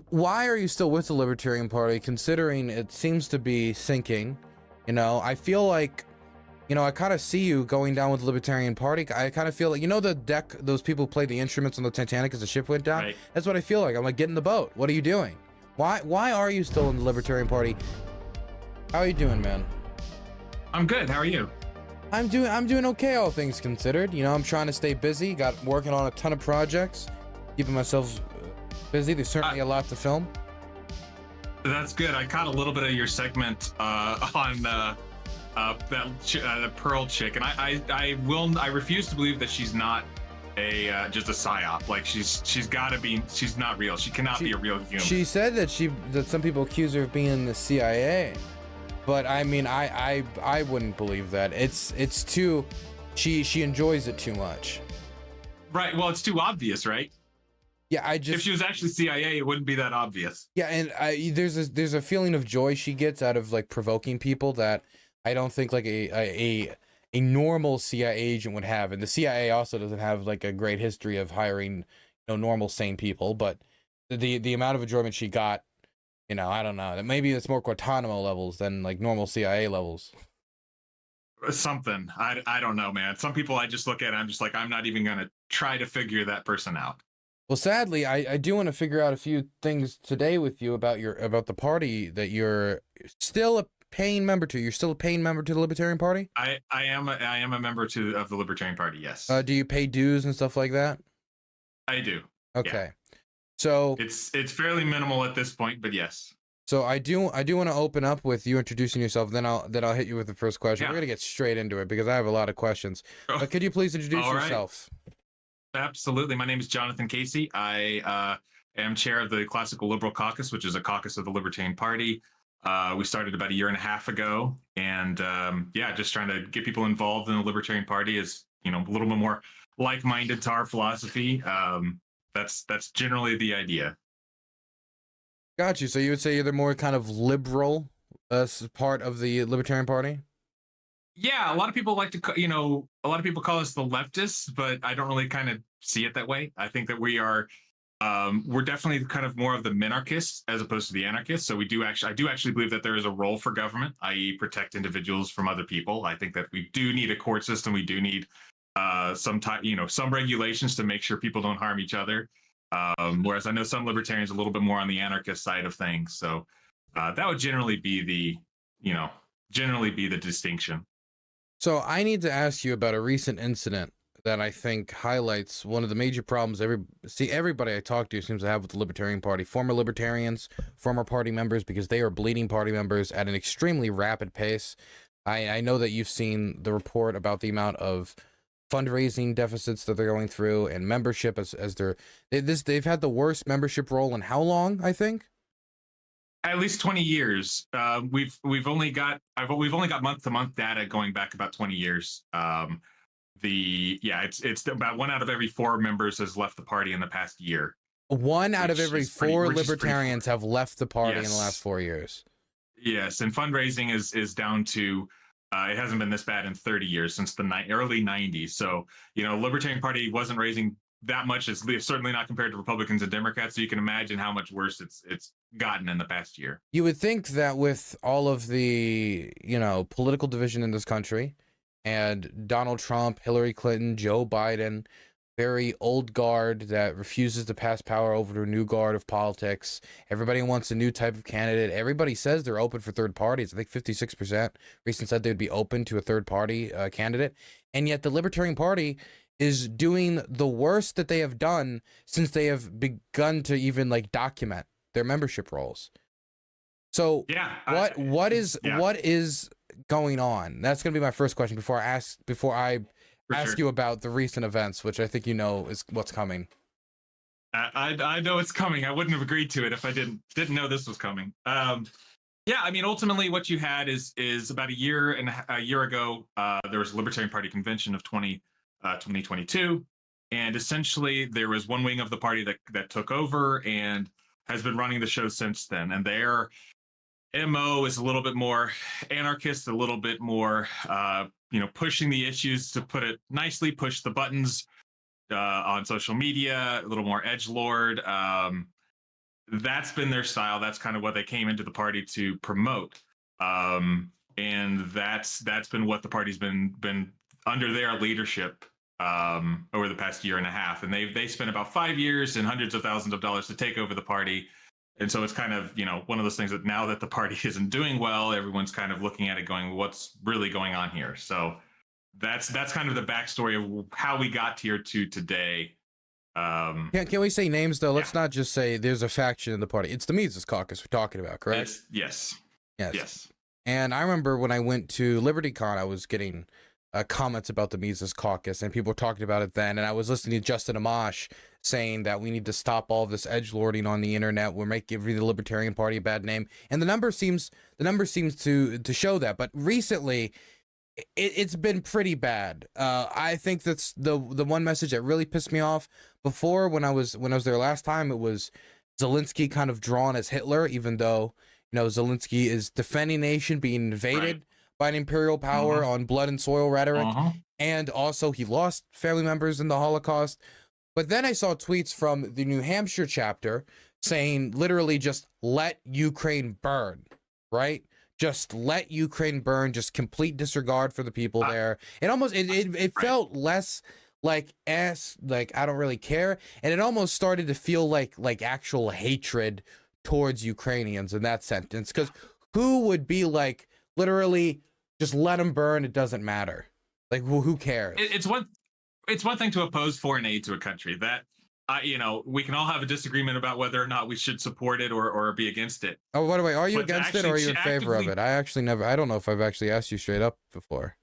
Why are you still with the Libertarian Party, considering it seems to be sinking? You know, I feel like, you know, I kind of see you going down with the Libertarian Party. I kind of feel like, you know, the deck, those people play the instruments on the Titanic as the ship went down? Right. That's what I feel like. I'm like, get in the boat. What are you doing? Why are you still in the Libertarian Party? How are you doing, man? I'm good. How are you? I'm doing okay, all things considered. You know, I'm trying to stay busy, working on a ton of projects, keeping myself busy. There's certainly a lot to film. That's good. I caught a little bit of your segment on that Pearl chick, and I refuse to believe that she's not a just a psyop. Like she's got to be. She's not real. She cannot be a real human. She said that some people accuse her of being in the CIA, but I mean, I wouldn't believe that. It's too. She enjoys it too much. Right. Well, it's too obvious, right? Yeah, if she was actually CIA, it wouldn't be that obvious. Yeah, and there's a feeling of joy she gets out of like provoking people that I don't think like a normal CIA agent would have. And the CIA also doesn't have like a great history of hiring, you know, normal sane people. But the amount of enjoyment she got, you know, I don't know. Maybe it's more Guantanamo levels than like normal CIA levels. Something. I don't know, man. Some people I just look at, I'm just like, I'm not even gonna try to figure that person out. Well, sadly, I do want to figure out a few things today with you about the party that you're still a paying member to. You're still a paying member to the Libertarian Party? I am a member of the Libertarian Party, yes. Do you pay dues and stuff like that? I do. Okay. Yeah. So it's fairly minimal at this point, but yes. So I do want to open up with you introducing yourself, then I'll hit you with the first question. Yeah. We're gonna get straight into it because I have a lot of questions. But could you please introduce yourself? Absolutely. My name is Jonathan Casey. I am chair of the Classical Liberal Caucus, which is a caucus of the Libertarian Party. We started about a year and a half ago, and yeah, just trying to get people involved in the Libertarian Party is, you know, a little bit more like-minded to our philosophy. That's generally the idea. Got you. So you would say you're the more kind of liberal part of the Libertarian Party? Yeah, a lot of people like to, you know, a lot of people call us the leftists, but I don't really kind of see it that way. I think that we're definitely kind of more of the minarchists as opposed to the anarchists. So I do actually believe that there is a role for government, i.e. protect individuals from other people. I think that we do need a court system. We do need some regulations to make sure people don't harm each other. Whereas I know some libertarians are a little bit more on the anarchist side of things. So that would generally be the distinction. So I need to ask you about a recent incident that I think highlights one of the major problems everybody I talk to seems to have with the Libertarian Party. Former libertarians, former party members, because they are bleeding party members at an extremely rapid pace. I know that you've seen the report about the amount of fundraising deficits that they're going through and membership they've had the worst membership roll in how long, I think? At least 20 years. We've only got month-to-month data going back about 20 years. It's about 1 out of every 4 members has left the party in the past year. 1 out of every 4 libertarians have left the party in the last 4 years. Yes, and fundraising is down to it hasn't been this bad in 30 years, since the early 90s. So, you know, Libertarian Party wasn't raising that much, is certainly not compared to Republicans and Democrats. So you can imagine how much worse it's gotten in the past year. You would think that with all of the, you know, political division in this country and Donald Trump, Hillary Clinton, Joe Biden, very old guard that refuses to pass power over to a new guard of politics. Everybody wants a new type of candidate. Everybody says they're open for third parties. I think 56% recently said they would be open to a third party candidate. And yet the Libertarian Party is doing the worst that they have done since they have begun to even like document their membership rolls. So yeah, what is going on? That's going to be my first question before I ask you about the recent events, which I think you know is what's coming. I know it's coming. I wouldn't have agreed to it if I didn't know this was coming. Yeah, I mean, ultimately, what you had is about a year ago, there was a Libertarian Party convention of 2022, and essentially there was one wing of the party that took over and has been running the show since then. And their MO is a little bit more anarchist, a little bit more, pushing the issues, to put it nicely, push the buttons on social media, a little more edgelord. that's been their style. That's kind of what they came into the party to promote. And that's been what the party's been under their leadership over the past year and a half. And they spent about 5 years and hundreds of thousands of dollars to take over the party. And so it's kind of, one of those things that now that the party isn't doing well, everyone's kind of looking at it going, what's really going on here? So that's kind of the backstory of how we got here to today. Can we say names though? Let's not just say there's a faction in the party. It's the Mises Caucus we're talking about, correct? Yes. And I remember when I went to LibertyCon, I was getting comments about the Mises Caucus, and people were talking about it then. And I was listening to Justin Amash saying that we need to stop all this edgelording on the internet. We're giving the Libertarian Party a bad name, and the number seems to show that. But recently, it's been pretty bad. I think that's the one message that really pissed me off. Before, when I was there last time, it was Zelensky kind of drawn as Hitler, even though Zelensky is defending a nation being invaded by an imperial power on blood and soil rhetoric, and also he lost family members in the Holocaust. But then I saw tweets from the New Hampshire chapter saying literally just let Ukraine burn, right? Just let Ukraine burn, just complete disregard for the people there. It felt less like I don't really care, and it almost started to feel like actual hatred towards Ukrainians in that sentence, because who would be like literally just let them burn, it doesn't matter, like who cares? It's one thing to oppose foreign aid to a country that we can all have a disagreement about whether or not we should support it or be against it. Oh, by the way, are you against it or are you in favor of it? I don't know if I've actually asked you straight up before.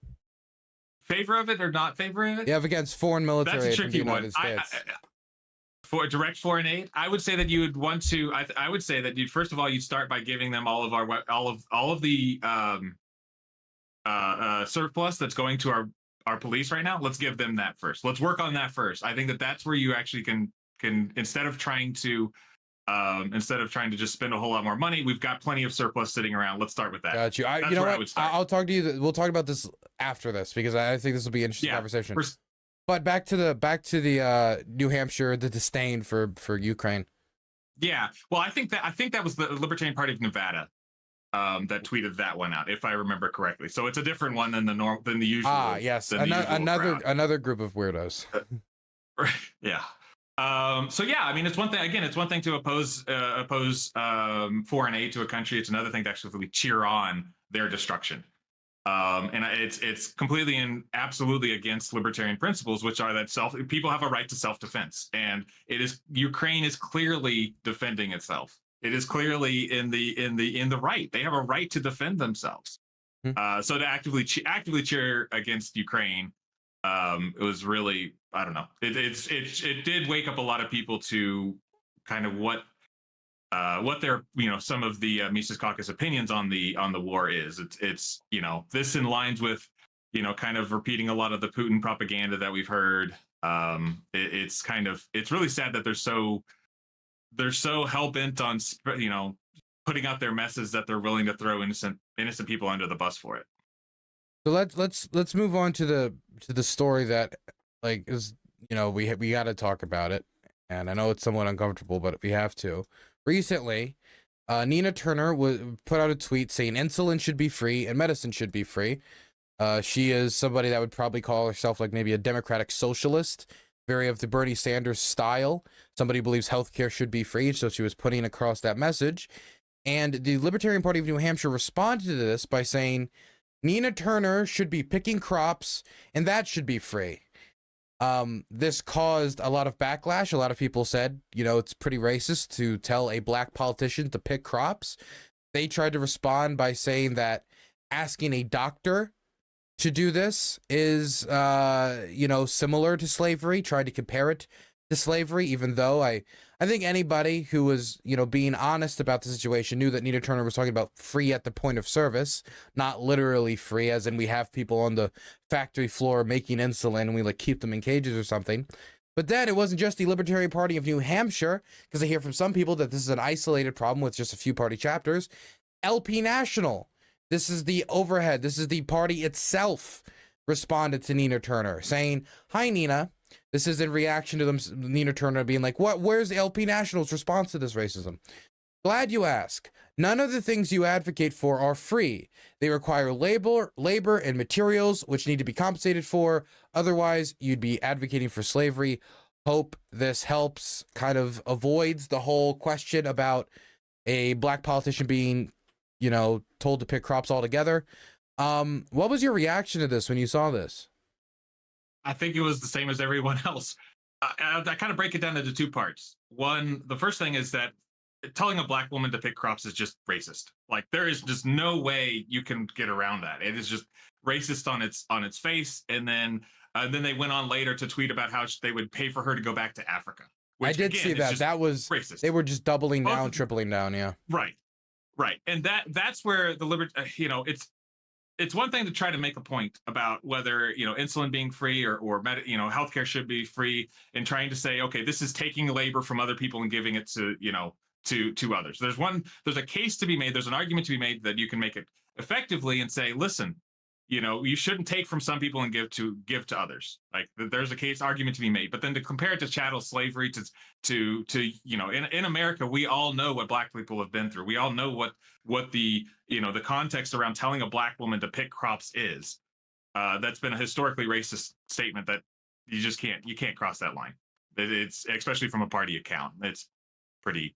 Favor of it or not favor of it? Yeah, against foreign military aid from the United States. For direct foreign aid, I would say that you would want to. I would say that you first of all you'd start by giving them all of the surplus that's going to our police right now. Let's give them that first. Let's work on that first. I think that's where you actually can instead of trying to just spend a whole lot more money, we've got plenty of surplus sitting around. Let's start with that. Got you. You know what? I'll talk to you. We'll talk about this after this, because I think this will be an interesting conversation. But back to the New Hampshire, the disdain for Ukraine. Yeah. Well, I think that was the Libertarian Party of Nevada that tweeted that one out, if I remember correctly. So it's a different one than the usual. Yes. Another group of weirdos. Yeah. So yeah, I mean, it's one thing. Again, it's one thing to oppose foreign aid to a country. It's another thing to actually cheer on their destruction. And it's completely and absolutely against libertarian principles, which are that people have a right to self-defense, and Ukraine is clearly defending itself. It is clearly in the right. They have a right to defend themselves. So to actively cheer against Ukraine, it was really, I don't know. It did wake up a lot of people to kind of what their some of the Mises Caucus opinions on the war is. It's this in lines with kind of repeating a lot of the Putin propaganda that we've heard. It's really sad that they're so hell-bent on putting out their messes that they're willing to throw innocent people under the bus for it. So let's move on to the story that is we got to talk about it, and I know it's somewhat uncomfortable, but we have to. Recently, Nina Turner put out a tweet saying insulin should be free and medicine should be free. She is somebody that would probably call herself maybe a democratic socialist, very of the Bernie Sanders style. Somebody who believes healthcare should be free, so she was putting across that message. And the Libertarian Party of New Hampshire responded to this by saying Nina Turner should be picking crops and that should be free. This caused a lot of backlash. A lot of people said, it's pretty racist to tell a black politician to pick crops. They tried to respond by saying that asking a doctor to do this is, similar to slavery, tried to compare it to slavery, even though I think anybody who was, being honest about the situation knew that Nina Turner was talking about free at the point of service, not literally free, as in we have people on the factory floor making insulin and we keep them in cages or something. But then it wasn't just the Libertarian Party of New Hampshire, because I hear from some people that this is an isolated problem with just a few party chapters. LP National, this is the overhead, this is the party itself, responded to Nina Turner saying, "Hi Nina, This is in reaction to them, Nina Turner being like, where's the LP National's response to this racism? Glad you ask. None of the things you advocate for are free. They require labor and materials which need to be compensated for. Otherwise, you'd be advocating for slavery. Hope this helps, kind of avoids the whole question about a black politician being, told to pick crops altogether. What was your reaction to this when you saw this? I think it was the same as everyone else. I kind of break it down into two parts. One, the first thing is that telling a black woman to pick crops is just racist. Like, there is just no way you can get around that. It is just racist on its face. And then they went on later to tweet about how they would pay for her to go back to Africa. Which, I did see that. That was racist. They were just doubling down, tripling down. Yeah. Right. And that's where the it's one thing to try to make a point about whether, insulin being free or healthcare should be free, and trying to say, okay, this is taking labor from other people and giving it to others. There's a case to be made. There's an argument to be made that you can make it effectively and say, listen, you shouldn't take from some people and give to others. Like, there's a argument to be made. But then to compare it to chattel slavery, in America, we all know what black people have been through. We all know what the context around telling a black woman to pick crops is. That's been a historically racist statement that you can't cross that line. It's, especially from a party account, it's pretty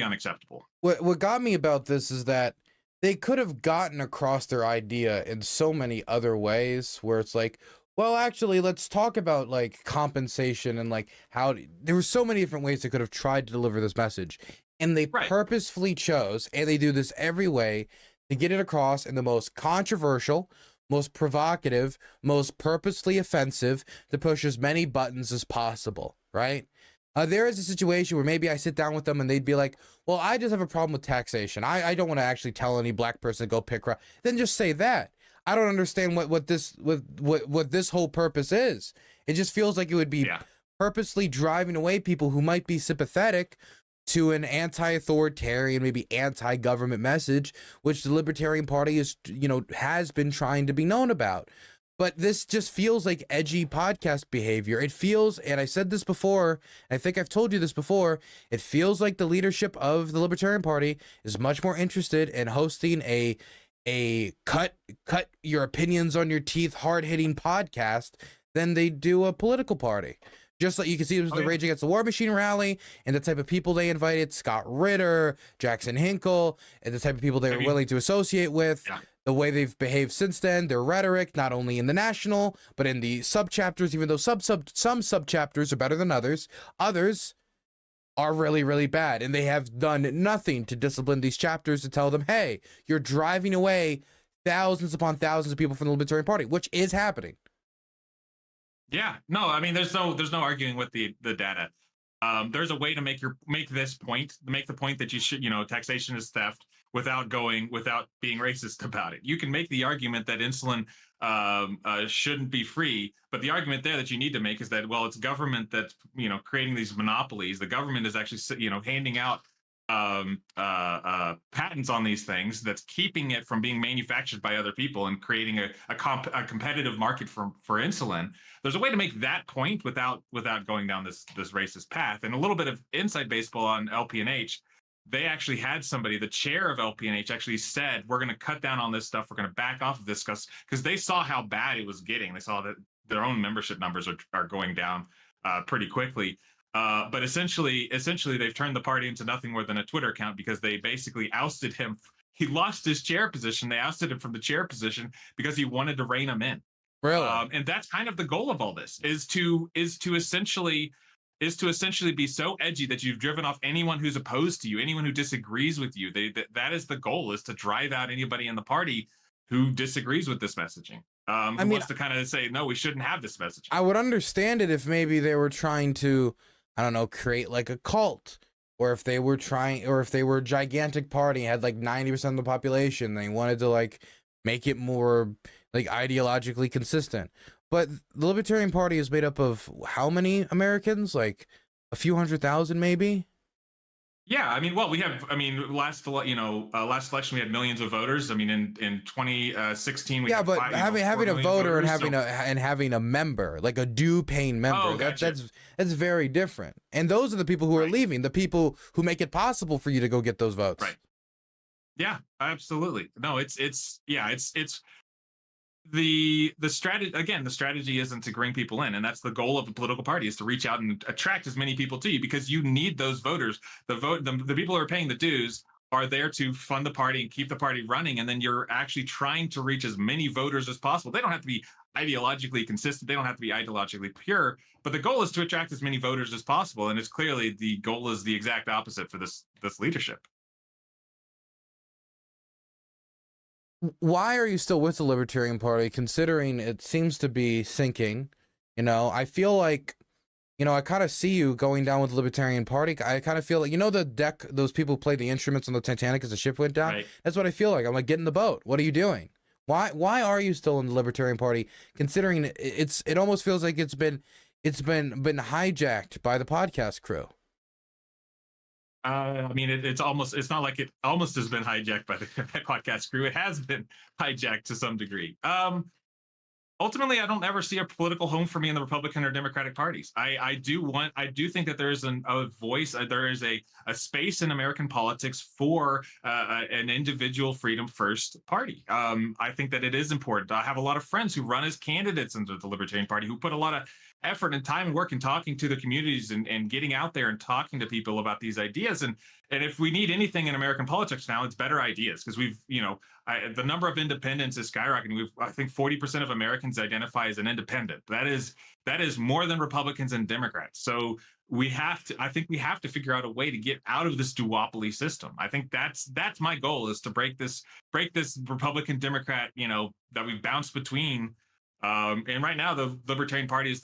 unacceptable. What got me about this is that they could have gotten across their idea in so many other ways, where it's like, well, actually, let's talk about like compensation and like how there were so many different ways they could have tried to deliver this message. And they purposefully chose, and they do this every way, to get it across in the most controversial, most provocative, most purposely offensive, to push as many buttons as possible, right? There is a situation where maybe I sit down with them and they'd be like, well, I just have a problem with taxation. I don't want to actually tell any black person to go pick crop. Then just say that. I don't understand what this whole purpose is. It just feels like it would be purposely driving away people who might be sympathetic to an anti-authoritarian, maybe anti-government message, which the Libertarian Party is, has been trying to be known about. But this just feels like edgy podcast behavior. It feels, and I said this before, I think I've told you this before, it feels like the leadership of the Libertarian Party is much more interested in hosting a cut your opinions on your teeth, hard-hitting podcast than they do a political party. Just like you can see it was the Rage Against the War Machine rally, and the type of people they invited, Scott Ritter, Jackson Hinkle, and the type of people they were willing to associate with. Yeah. The way they've behaved since then, their rhetoric, not only in the national, but in the subchapters, even though some subchapters are better than others, others are really, really bad. And they have done nothing to discipline these chapters to tell them, hey, you're driving away thousands upon thousands of people from the Libertarian Party, which is happening. Yeah, no, I mean, there's no arguing with the data. There's a way to make the point that you should, taxation is theft without being racist about it. You can make the argument that insulin shouldn't be free, but the argument there that you need to make is that, well, it's government that's, creating these monopolies. The government is actually, handing out patents on these things that's keeping it from being manufactured by other people and creating a competitive market for insulin. There's a way to make that point without going down this racist path. And a little bit of inside baseball on LPNH, they actually had somebody, the chair of LPNH actually said, we're going to cut down on this stuff. We're going to back off of this because they saw how bad it was getting. They saw that their own membership numbers are going down pretty quickly. But essentially, they've turned the party into nothing more than a Twitter account because they basically ousted him. He lost his chair position. They ousted him from the chair position because he wanted to rein him in. Really? And that's kind of the goal of all this is to essentially be so edgy that you've driven off anyone who's opposed to you, anyone who disagrees with you. That is the goal, is to drive out anybody in the party who disagrees with this messaging. Who wants to kind of say, no, we shouldn't have this messaging. I would understand it if maybe they were trying to, I don't know, create like a cult, or if they were a gigantic party, had like 90% of the population, they wanted to like make it more like ideologically consistent. But the Libertarian Party is made up of how many Americans? Like a few 100,000 maybe? Yeah, I mean, well, we have. I mean, last last election we had millions of voters. I mean, in 2016 we Yeah, had but five, 4 having a million voter and voters. having So, a member, like a due paying member, oh, gotcha. that's very different. And those are the people who are Right, leaving, the people who make it possible for you to go get those votes. right. Yeah, absolutely. No, yeah, it's the strategy again. The strategy isn't to bring people in, and that's the goal of a political party, is to reach out and attract as many people to you, because you need those voters. The people who are paying the dues are there to fund the party and keep the party running, and then you're actually trying to reach as many voters as possible. They don't have to be ideologically consistent, they don't have to be ideologically pure, but the goal is to attract as many voters as possible, and it's clearly the goal is the exact opposite for this leadership. Why are you still with the Libertarian Party, considering it seems to be sinking? You know, I feel like, you know, I kind of see you going down with the Libertarian Party. I kind of feel like, you know, the deck, those people played the instruments on the Titanic as the ship went down. Right. That's what I feel like. I'm like, get in the boat. What are you doing? Why are you still in the Libertarian Party, considering it almost feels like it's been hijacked by the podcast crew? I mean, it's not like it almost has been hijacked by the podcast crew. It has been hijacked to some degree. Ultimately, I don't ever see a political home for me in the Republican or Democratic parties. I do think that there is a voice, there is a space in American politics for an individual freedom first party. I think that it is important. I have a lot of friends who run as candidates into the Libertarian Party, who put a lot of effort and time and work in talking to the communities and getting out there and talking to people about these ideas. And if we need anything in American politics now, it's better ideas, because the number of independents is skyrocketing. I think 40% of Americans identify as an independent. That is more than Republicans and Democrats. So I think we have to figure out a way to get out of this duopoly system. I think that's my goal, is to break this Republican Democrat, that we bounce between. And right now, the Libertarian Party is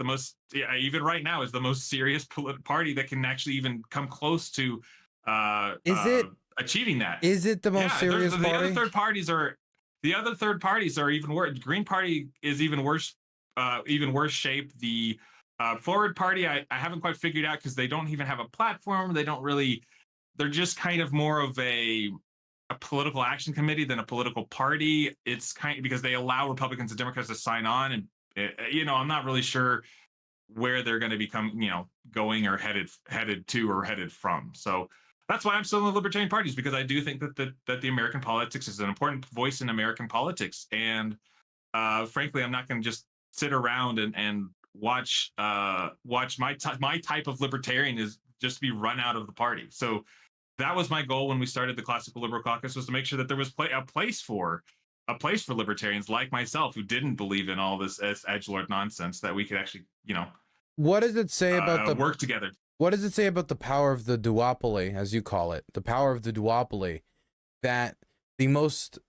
even right now, is the most serious party that can actually even come close to Is it achieving that. Is it the most serious the party? The other third parties are even worse. Green Party is even worse shape. The Forward Party, I haven't quite figured out, because they don't even have a platform. They're just kind of more of a political action committee than a political party. It's kind of because they allow Republicans and Democrats to sign on, and I'm not really sure where they're going to become, going or headed to or headed from. So that's why I'm still in the Libertarian parties, because I do think that the American politics is an important voice in American politics. And frankly, I'm not going to just sit around and watch my type of libertarian is just be run out of the party. So that was my goal when we started the Classical Liberal Caucus, was to make sure that there was a place for libertarians like myself, who didn't believe in all this edgelord nonsense, that we could actually, what does it say about the work together. What does it say about the power of the duopoly, as you call it, the power of the duopoly, that the most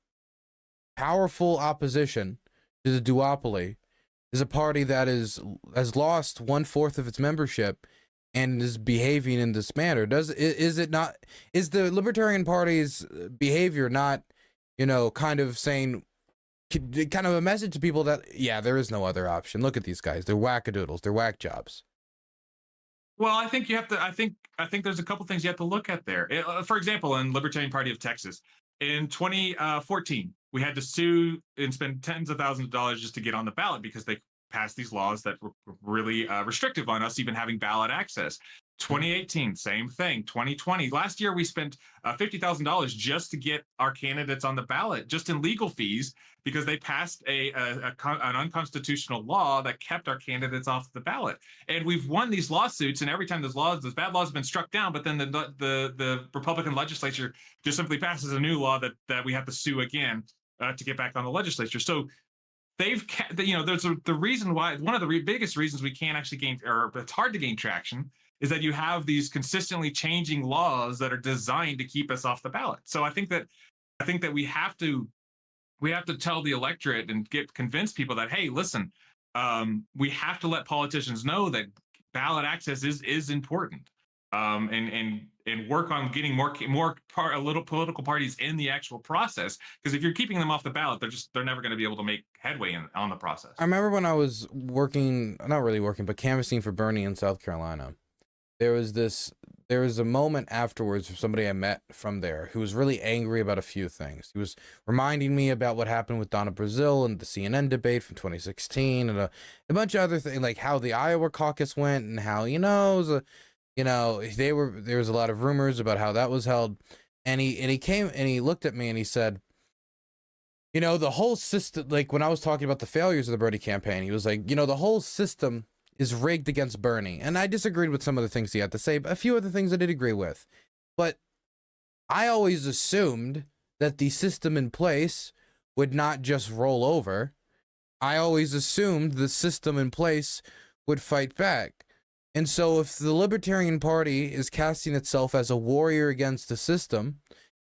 powerful opposition to the duopoly is a party that has lost 1/4 of its membership and is behaving in this manner? Is the Libertarian Party's behavior not, kind of saying, kind of a message to people that, yeah, there is no other option. Look at these guys. They're wackadoodles. They're whack jobs. Well, I think you have to. I think there's a couple things you have to look at there. For example, in Libertarian Party of Texas, in 2014, we had to sue and spend tens of thousands of dollars just to get on the ballot, because they passed these laws that were really restrictive on us even having ballot access. 2018, same thing. 2020, last year we spent $50,000 just to get our candidates on the ballot, just in legal fees, because they passed an unconstitutional law that kept our candidates off the ballot. And we've won these lawsuits, and every time those bad laws have been struck down, but then the Republican legislature just simply passes a new law that we have to sue again to get back on the legislature. So there's the reason why, one of the biggest reasons we can't actually gain, or it's hard to gain traction, is that you have these consistently changing laws that are designed to keep us off the ballot. So I think that we have to tell the electorate and convince people that, hey, listen, we have to let politicians know that ballot access is important, and work on getting more political parties in the actual process. Because if you're keeping them off the ballot, they're never going to be able to make headway on the process. I remember when I was working, not really working, but canvassing for Bernie in South Carolina, there was this there was a moment afterwards of somebody I met from there who was really angry about a few things. He was reminding me about what happened with Donna Brazile and the CNN debate from 2016 and a bunch of other things, like how the Iowa caucus went and how, you know, it was a, you know, there was a lot of rumors about how that was held. And he came and he looked at me and he said, you know, the whole system, like when I was talking about the failures of the Bernie campaign, he was like, you know, the whole system is rigged against Bernie. And I disagreed with some of the things he had to say, but a few other things I did agree with. But I always assumed that the system in place would not just roll over. I always assumed the system in place would fight back. And so if the Libertarian Party is casting itself as a warrior against the system,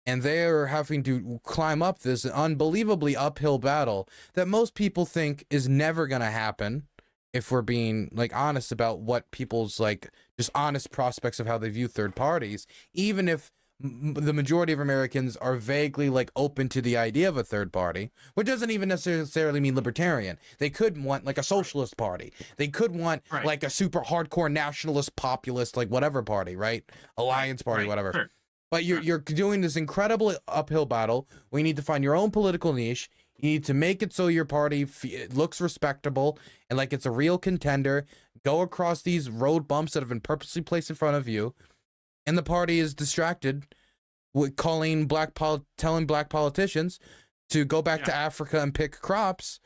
and they are having to climb up this unbelievably uphill battle that most people think is never going to happen, if we're being like honest about what people's like just honest prospects of how they view third parties, even if the majority of Americans are vaguely like open to the idea of a third party, which doesn't even necessarily mean libertarian. They could want like a socialist party. They could want like a super hardcore nationalist populist, like whatever party, right? Alliance party, whatever. Sure. But you're doing this incredible uphill battle where you need to find your own political niche. You need to make it so your party looks respectable and like it's a real contender. Go across these road bumps that have been purposely placed in front of you, and the party is distracted with telling black politicians to go back to Africa and pick crops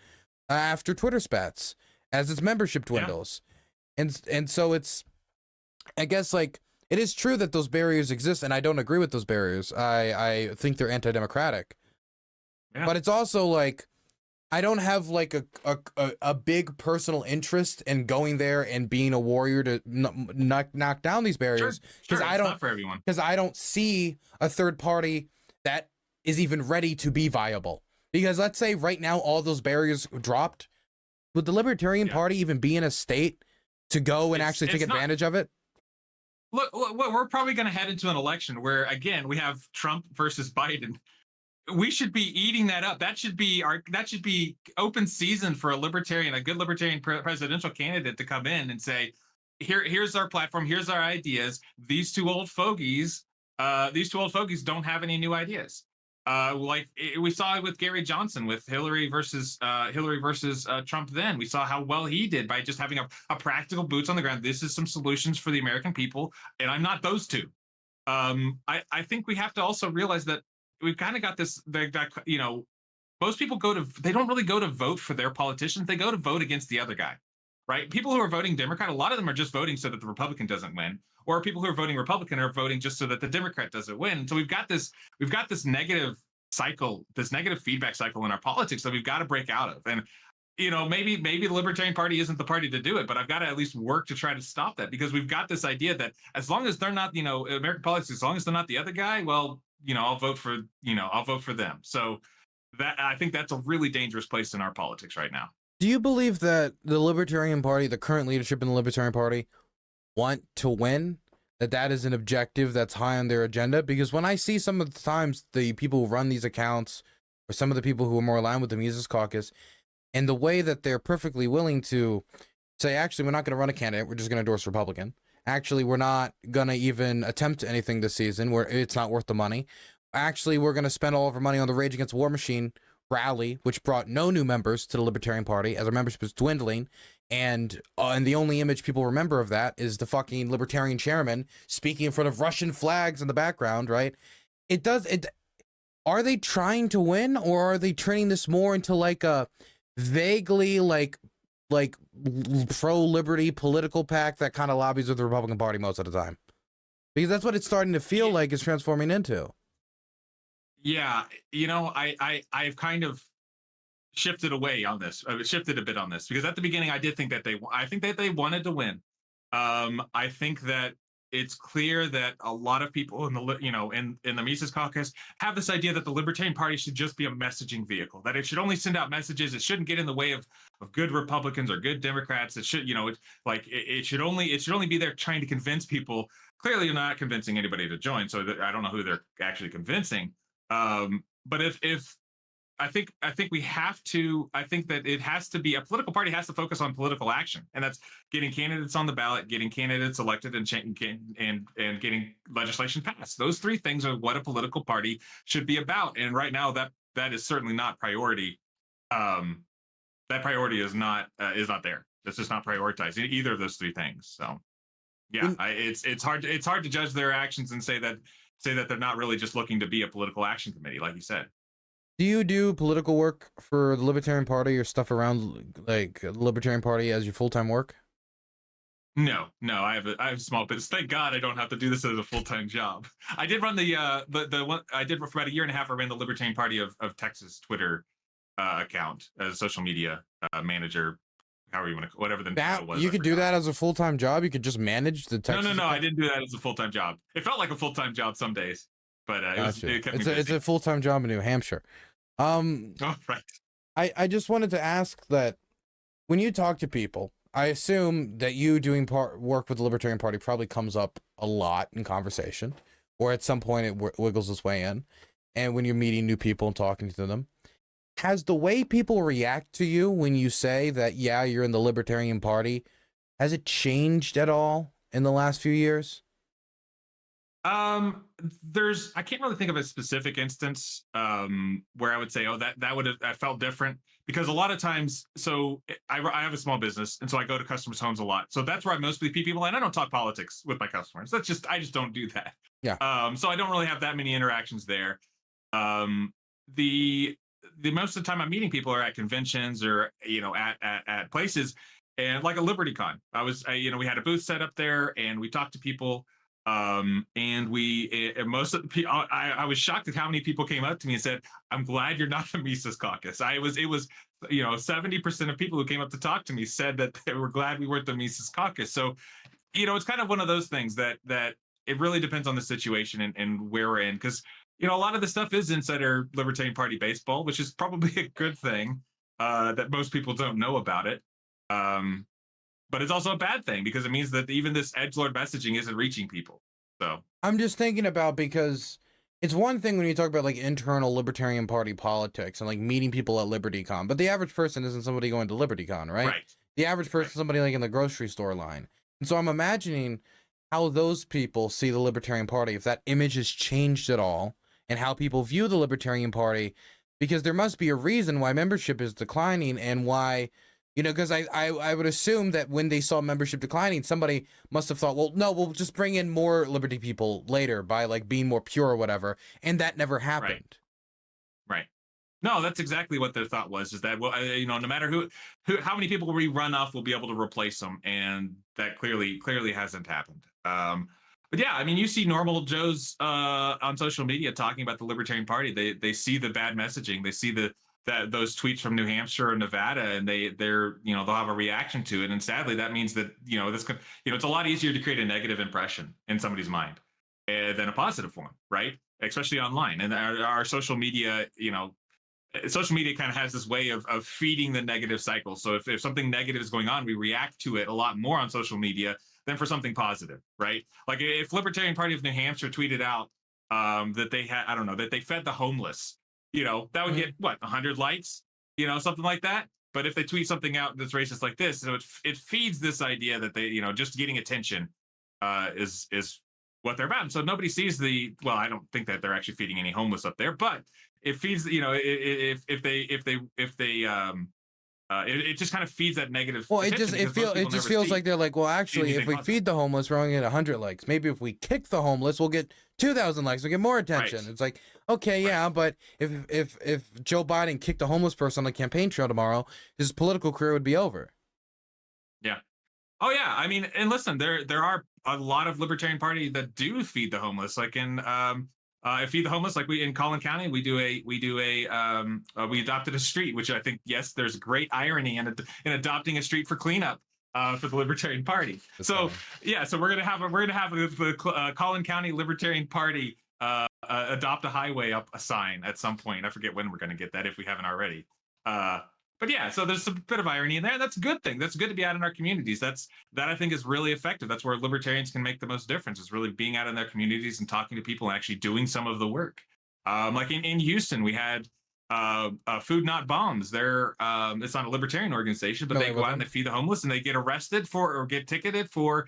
after Twitter spats as its membership dwindles. And so it's, I guess, like, it is true that those barriers exist, and I don't agree with those barriers. I think they're anti-democratic. Yeah. But it's also like, I don't have like a big personal interest in going there and being a warrior to knock down these barriers. Because I don't, not for everyone. Because I don't see a third party that is even ready to be viable. Because let's say right now all those barriers dropped, would the Libertarian Party even be in a state to go and actually take advantage of it? Look, we're probably going to head into an election where, again, we have Trump versus Biden. We should be eating that up. That should be open season for a good libertarian presidential candidate to come in and say, here's our platform, here's our ideas. These two old fogies don't have any new ideas. Like we saw it with Gary Johnson with Hillary versus Trump. Then we saw how well he did by just having a practical boots on the ground. This is some solutions for the American people, and I'm not those two. I think we have to also realize that we've kind of got this, you know, most people they don't really go to vote for their politicians. They go to vote against the other guy, right? People who are voting Democrat, a lot of them are just voting so that the Republican doesn't win, or people who are voting Republican are voting just so that the Democrat doesn't win. So we've got this negative cycle, this negative feedback cycle in our politics that we've got to break out of. And, you know, maybe the Libertarian Party isn't the party to do it, but I've got to at least work to try to stop that, because we've got this idea that as long as they're not, you know, American politics, as long as they're not the other guy, well, you know, I'll vote for them. So that, I think that's a really dangerous place in our politics right now. Do you believe that the Libertarian Party, the current leadership in the Libertarian Party, want to win? That is an objective that's high on their agenda? Because when I see some of the times the people who run these accounts, or some of the people who are more aligned with the Mises Caucus, and the way that they're perfectly willing to say, actually, we're not going to run a candidate, we're just going to endorse Republican. Actually, we're not going to even attempt anything this season where it's not worth the money. Actually, we're going to spend all of our money on the Rage Against War Machine rally, which brought no new members to the Libertarian Party as our membership is dwindling. And the only image people remember of that is the fucking Libertarian chairman speaking in front of Russian flags in the background, right? Are they trying to win, or are they turning this more into like a vaguely like pro-liberty political pack that kind of lobbies with the Republican Party most of the time? Because that's what it's starting to feel like it's transforming into. Yeah, you know, I've kind of shifted away on this. I've shifted a bit on this, because at the beginning I did think that they wanted to win. I think that it's clear that a lot of people in the, you know, in the Mises Caucus have this idea that the Libertarian Party should just be a messaging vehicle, that it should only send out messages. It shouldn't get in the way of good Republicans or good Democrats. It should, you know, it should only be there trying to convince people. Clearly, you're not convincing anybody to join, so I don't know who they're actually convincing. But if we have to. I think that it has to be a political party has to focus on political action, and that's getting candidates on the ballot, getting candidates elected, and getting legislation passed. Those three things are what a political party should be about. And right now, that is certainly not priority. That priority is not there. That's just not prioritized either of those three things. So, yeah, it's hard to judge their actions and say that they're not really just looking to be a political action committee, like you said. Do you do political work for the Libertarian Party or stuff around like the Libertarian Party as your full-time work? No, I have a small business. Thank God I don't have to do this as a full-time job. I did run the one I did for about a year and a half. I ran the Libertarian Party of Texas Twitter account as a social media manager, however you want to, whatever the title was. You could do that as a full-time job. You could just manage the Texas. No, I didn't do that as a full-time job. It felt like a full-time job some days, but it kept me busy. It's a full-time job in New Hampshire. Oh, right. I just wanted to ask that when you talk to people, I assume that you doing work with the Libertarian Party probably comes up a lot in conversation, or at some point it wiggles its way in. And when you're meeting new people and talking to them, has the way people react to you when you say that, yeah, you're in the Libertarian Party, has it changed at all in the last few years? I can't really think of a specific instance where I would say, oh, that would have, I felt different, because a lot of times, so I have a small business, and so I go to customers' homes a lot. So that's where I mostly meet people, and I don't talk politics with my customers. I just don't do that. Yeah. So I don't really have that many interactions there. The most of the time I'm meeting people are at conventions or at places, and like a LibertyCon. We had a booth set up there, and we talked to people. And most of the people, I was shocked at how many people came up to me and said, "I'm glad you're not the Mises Caucus." It was 70% of people who came up to talk to me said that they were glad we weren't the Mises Caucus. So, it's kind of one of those things that it really depends on the situation and where we're in, because a lot of the stuff is insider Libertarian Party baseball, which is probably a good thing that most people don't know about it. But it's also a bad thing, because it means that even this edgelord messaging isn't reaching people. So I'm just thinking about, because it's one thing when you talk about like internal Libertarian Party politics and like meeting people at LibertyCon, but the average person isn't somebody going to LibertyCon, right? Right. The average person is somebody like in the grocery store line. And so I'm imagining how those people see the Libertarian Party, if that image has changed at all, and how people view the Libertarian Party, because there must be a reason why membership is declining, and why, because I would assume that when they saw membership declining, somebody must have thought, well, no, we'll just bring in more Liberty people later by like being more pure or whatever. And that never happened. Right. No, that's exactly what their thought was, is that, well, no matter how many people we run off, we'll be able to replace them. And that clearly hasn't happened. But yeah, I mean, you see normal Joes on social media talking about the Libertarian Party. They see the bad messaging. They see those tweets from New Hampshire and Nevada, and they'll have a reaction to it. And sadly, that means that it's a lot easier to create a negative impression in somebody's mind than a positive one, right? Especially online. And our social media, social media kind of has this way of feeding the negative cycle. So if something negative is going on, we react to it a lot more on social media than for something positive, right? Like if Libertarian Party of New Hampshire tweeted out that they had, that they fed the homeless, that would get 100 likes, something like that. But if they tweet something out that's racist like this, so it feeds this idea that they, just getting attention is what they're about. And so nobody sees I don't think that they're actually feeding any homeless up there, but it feeds, it just kind of feeds that negative. Well, it just feels like they're like, well, actually, if we feed the homeless, we're only get 100 likes. Maybe if we kick the homeless, we'll get 2,000 likes. We'll get more attention. Right. It's like, okay, yeah, but if Joe Biden kicked a homeless person on the campaign trail tomorrow, his political career would be over. Yeah. Oh yeah. I mean, and listen, there are a lot of Libertarian Party that do feed the homeless. Like in feed the homeless, like in Collin County, we adopted a street, which I think, yes, there's great irony in adopting a street for cleanup for the Libertarian Party. That's so funny. Yeah, so we're gonna have the Collin County Libertarian Party adopt a highway up a sign at some point. I forget when we're gonna get that, if we haven't already. But yeah, so there's a bit of irony in there. That's a good thing. That's good to be out in our communities. That I think is really effective. That's where libertarians can make the most difference, is really being out in their communities and talking to people and actually doing some of the work. Like in Houston, we had Food Not Bombs. It's not a libertarian organization, but No, they go out and they feed the homeless, and they get arrested for or get ticketed for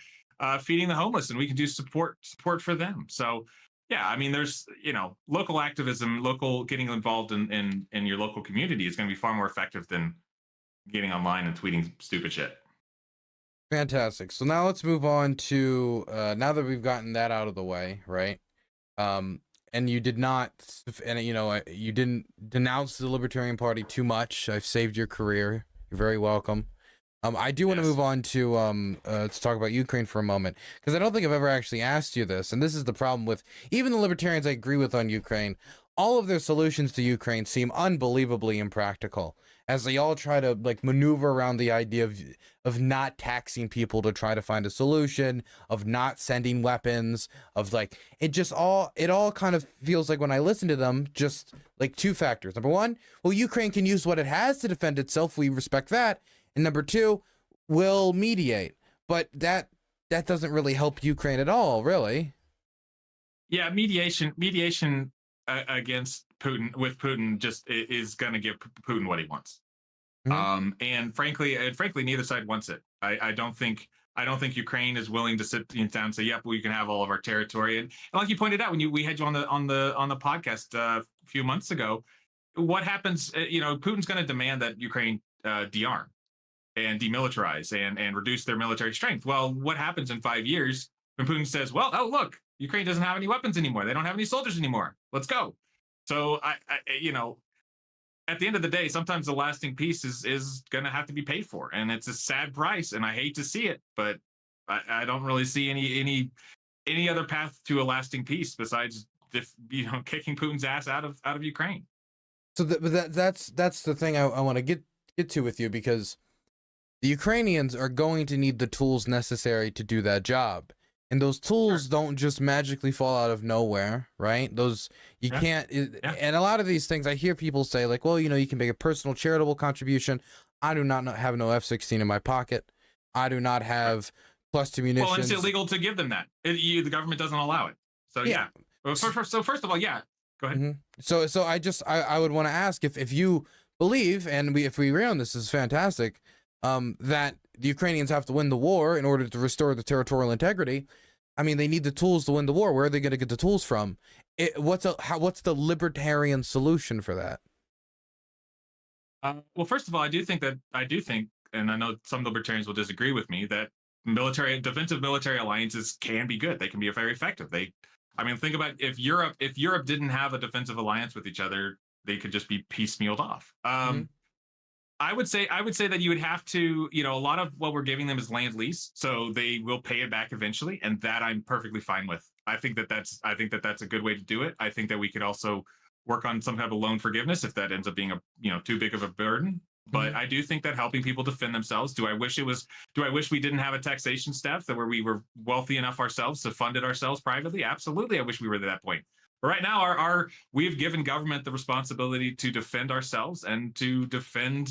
feeding the homeless, and we can do support for them. So yeah, I mean, there's local activism, local getting involved in your local community is going to be far more effective than getting online and tweeting stupid shit. Fantastic. So now let's move on to now that we've gotten that out of the way, right? And you did not, and you didn't denounce the Libertarian Party too much. I've saved your career. You're very welcome. I do want to move on to talk about Ukraine for a moment, because I don't think I've ever actually asked you this, and this is the problem with even the libertarians I agree with on Ukraine. All of their solutions to Ukraine seem unbelievably impractical, as they all try to like maneuver around the idea of not taxing people to try to find a solution, of not sending weapons, of like it all kind of feels like when I listen to them, just like two factors. Number one, well, Ukraine can use what it has to defend itself. We respect that. And number two, we'll mediate. But that doesn't really help Ukraine at all, really. Yeah, mediation against Putin with Putin just is going to give Putin what he wants. Mm-hmm. And frankly, neither side wants it. I don't think Ukraine is willing to sit down and say, "Yep, we can have all of our territory." And like you pointed out when we had you on the podcast a few months ago, what happens? Putin's going to demand that Ukraine de-arm and demilitarize and reduce their military strength. Well, what happens in 5 years when Putin says, "Well, oh look, Ukraine doesn't have any weapons anymore. They don't have any soldiers anymore. Let's go." So at the end of the day, sometimes the lasting peace is going to have to be paid for, and it's a sad price. And I hate to see it, but I don't really see any other path to a lasting peace besides kicking Putin's ass out of Ukraine. So that's the thing I want to get to with you, because the Ukrainians are going to need the tools necessary to do that job. And those tools don't just magically fall out of nowhere, right? You can't. And a lot of these things I hear people say, like, well, you can make a personal charitable contribution. I do not have no F-16 in my pocket. I do not have cluster munitions. Well, it's illegal to give them that. The government doesn't allow it. So yeah. Well, so first of all, yeah. Go ahead. Mm-hmm. So I would want to ask if you believe, and if we agree on this is fantastic, that the Ukrainians have to win the war in order to restore the territorial integrity. I mean, they need the tools to win the war. Where are they going to get the tools from? What's the libertarian solution for that? Well, first of all, I do think, and I know some libertarians will disagree with me, that defensive military alliances can be good. They can be very effective. Think about if Europe didn't have a defensive alliance with each other, they could just be piecemealed off. I would say that you would have to, a lot of what we're giving them is land lease, so they will pay it back eventually, and that I'm perfectly fine with. I think that that's a good way to do it. I think that we could also work on some kind of loan forgiveness if that ends up being too big of a burden. But I do think that helping people defend themselves. Do I wish we didn't have a taxation staff where we were wealthy enough ourselves to fund it ourselves privately? Absolutely, I wish we were at that point. But right now, we've given government the responsibility to defend ourselves and to defend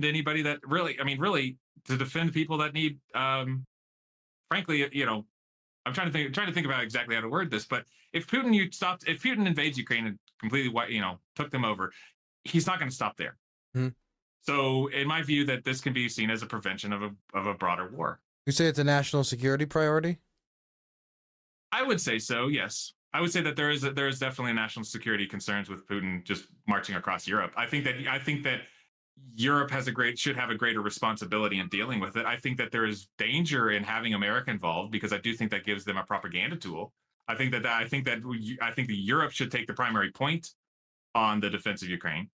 anybody that really to defend people that need, frankly, I'm trying to think about exactly how to word this, but if Putin invades Ukraine and completely took them over, he's not going to stop there. So in my view, that this can be seen as a prevention of a broader war. You say it's a national security priority? I would say so, yes. I would say that there is definitely national security concerns with Putin just marching across Europe. I think that Europe should have a greater responsibility in dealing with it. I think that there is danger in having America involved, because I do think that gives them a propaganda tool. I think that Europe should take the primary point on the defense of Ukraine,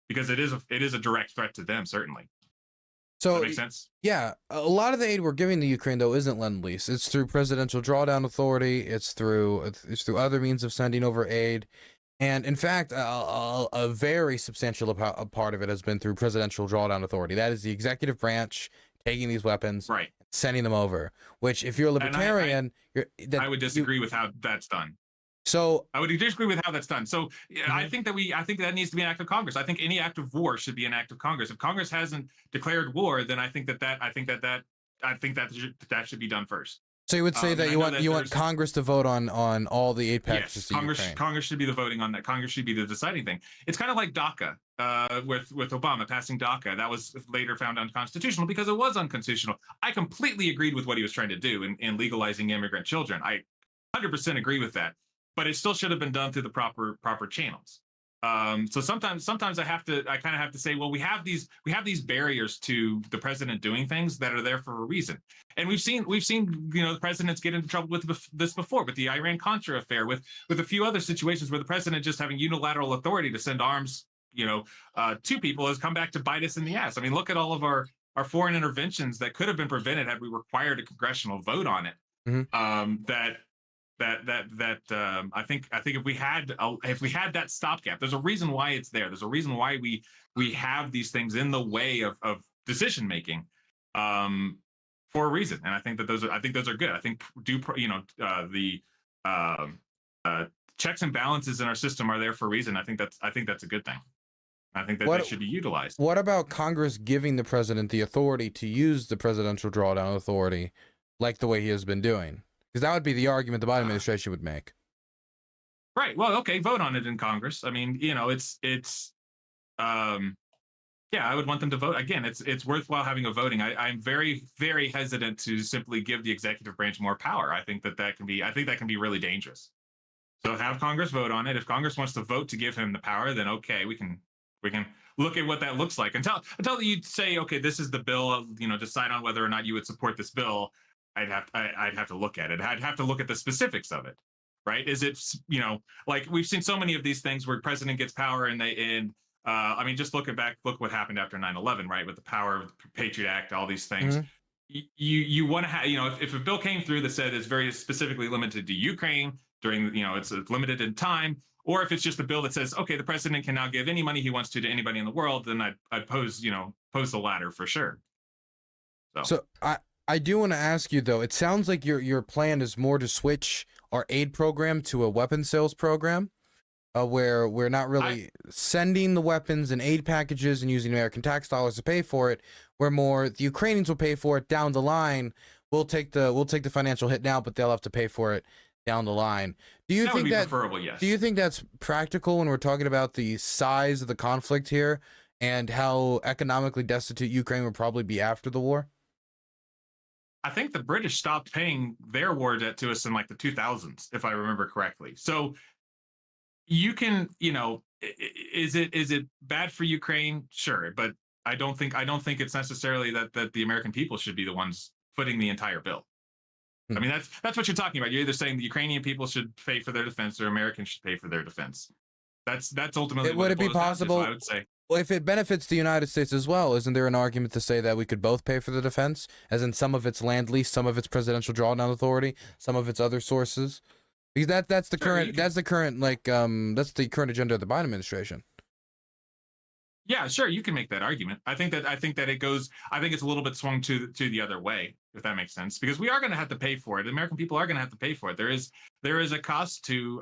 because it is a direct threat to them, certainly. So does that make sense? Yeah, a lot of the aid we're giving to Ukraine though isn't lend-lease. It's through Presidential Drawdown Authority. It's through other means of sending over aid, and in fact, a very substantial part of it has been through Presidential Drawdown Authority. That is the executive branch taking these weapons, right, sending them over. Which, if you're a libertarian, I would disagree with how that's done. So I would disagree with how that's done. So I think that needs to be an act of Congress. I think any act of war should be an act of Congress. If Congress hasn't declared war, then I think that should be done first. So you would say that you want there's Congress to vote on all the aid packages yes, to Ukraine. Congress should be the voting on that. Congress should be the deciding thing. It's kind of like DACA with Obama passing DACA. That was later found unconstitutional because it was unconstitutional. I completely agreed with what he was trying to do in legalizing immigrant children. I 100% agree with that, but it still should have been done through the proper channels. So sometimes I kind of have to say, well, we have these barriers to the president doing things that are there for a reason. And we've seen the presidents get into trouble with this before, with the Iran Contra affair, with a few other situations where the president just having unilateral authority to send arms to people has come back to bite us in the ass. I mean, look at all of our foreign interventions that could have been prevented had we required a congressional vote on it. I think if we had that stopgap, there's a reason why it's there. There's a reason why we have these things in the way of decision making, for a reason. And I think those are good. I think the checks and balances in our system are there for a reason. I think that's a good thing. I think that they should be utilized. What about Congress giving the president the authority to use the presidential drawdown authority, like the way he has been doing? Because that would be the argument the Biden administration would make. Right. Well, okay, vote on it in Congress. I mean, I would want them to vote. Again, it's worthwhile having a voting. I'm very, very hesitant to simply give the executive branch more power. I think that can be really dangerous. So have Congress vote on it. If Congress wants to vote to give him the power, then okay, we can look at what that looks like. Until you say, okay, this is the bill, decide on whether or not you would support this bill. I'd have to look at it. I'd have to look at the specifics of it, right? Is it, like we've seen so many of these things where the president gets power I mean, just look what happened after 9/11, right? With the power of the Patriot Act, all these things. Mm-hmm. You want to have, if a bill came through that said it's very specifically limited to Ukraine during, it's limited in time, or if it's just a bill that says, okay, the president can now give any money he wants to anybody in the world, then I'd pose the latter for sure. So I do want to ask you though, it sounds like your plan is more to switch our aid program to a weapons sales program, where we're not really sending the weapons and aid packages and using American tax dollars to pay for it. Where more the Ukrainians will pay for it down the line. We'll take the financial hit now, but they'll have to pay for it down the line. Do you think that preferable? Yes. Do you think that's practical when we're talking about the size of the conflict here and how economically destitute Ukraine will probably be after the war? I think the British stopped paying their war debt to us in like the 2000s, if I remember correctly. So you can, is it bad for Ukraine? Sure, but I don't think it's necessarily that the American people should be the ones footing the entire bill. I mean, that's what you're talking about. You're either saying the Ukrainian people should pay for their defense or Americans should pay for their defense. That's ultimately would it be possible? I would say. Well, if it benefits the United States as well, isn't there an argument to say that we could both pay for the defense, as in some of its land lease, some of its presidential drawdown authority, some of its other sources? Because that's the current agenda of the Biden administration. Yeah, sure, you can make that argument. I think that it goes. I think it's a little bit swung to the other way, if that makes sense, because we are going to have to pay for it. The American people are going to have to pay for it. There is a cost to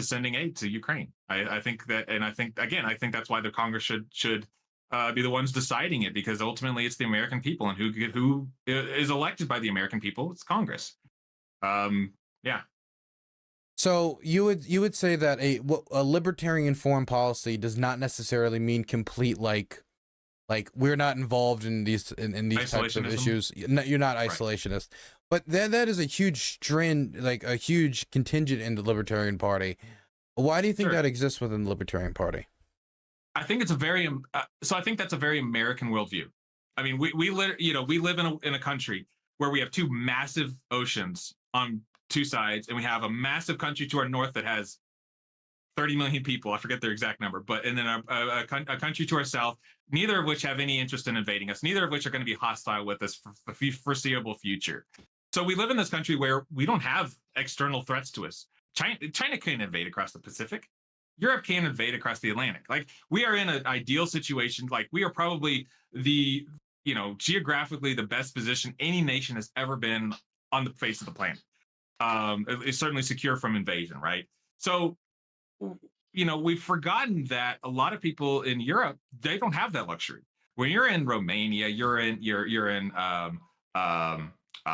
sending aid to Ukraine. I think that's why the Congress should be the ones deciding it, because ultimately it's the American people, and who is elected by the American people. It's Congress. Yeah. So you would say that a libertarian foreign policy does not necessarily mean complete like we're not involved in these types of issues. You're not isolationist, right. But that is a huge strand, like a huge contingent in the Libertarian Party. Why do you think that exists within the Libertarian Party? I think it's a very I think that's a very American worldview. I mean, we live in a country where we have two massive oceans on two sides, and we have a massive country to our north that has 30 million people. I forget their exact number, and then a country to our south, neither of which have any interest in invading us, neither of which are going to be hostile with us for the foreseeable future. So we live in this country where we don't have external threats to us. China can't invade across the Pacific. Europe can't invade across the Atlantic. Like, we are in an ideal situation. Like, we are probably geographically the best position any nation has ever been on the face of the planet. It's certainly secure from invasion, right? So, we've forgotten that a lot of people in Europe, they don't have that luxury. when you're in Romania, you're in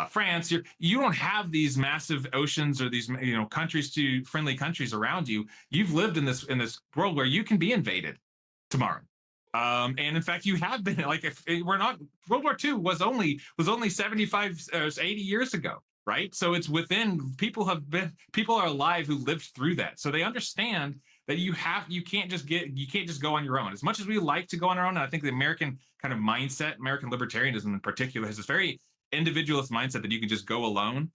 France, you don't have these massive oceans or these countries to friendly countries around you. You've lived in this world where you can be invaded tomorrow. And in fact, you have been, like, if we're not, World War II was only 75 or 80 years ago, right? So it's within, people are alive who lived through that. So they understand that you can't just go on your own. As much as we like to go on our own, and I think the American kind of mindset, American libertarianism in particular, has this very individualist mindset that you can just go alone.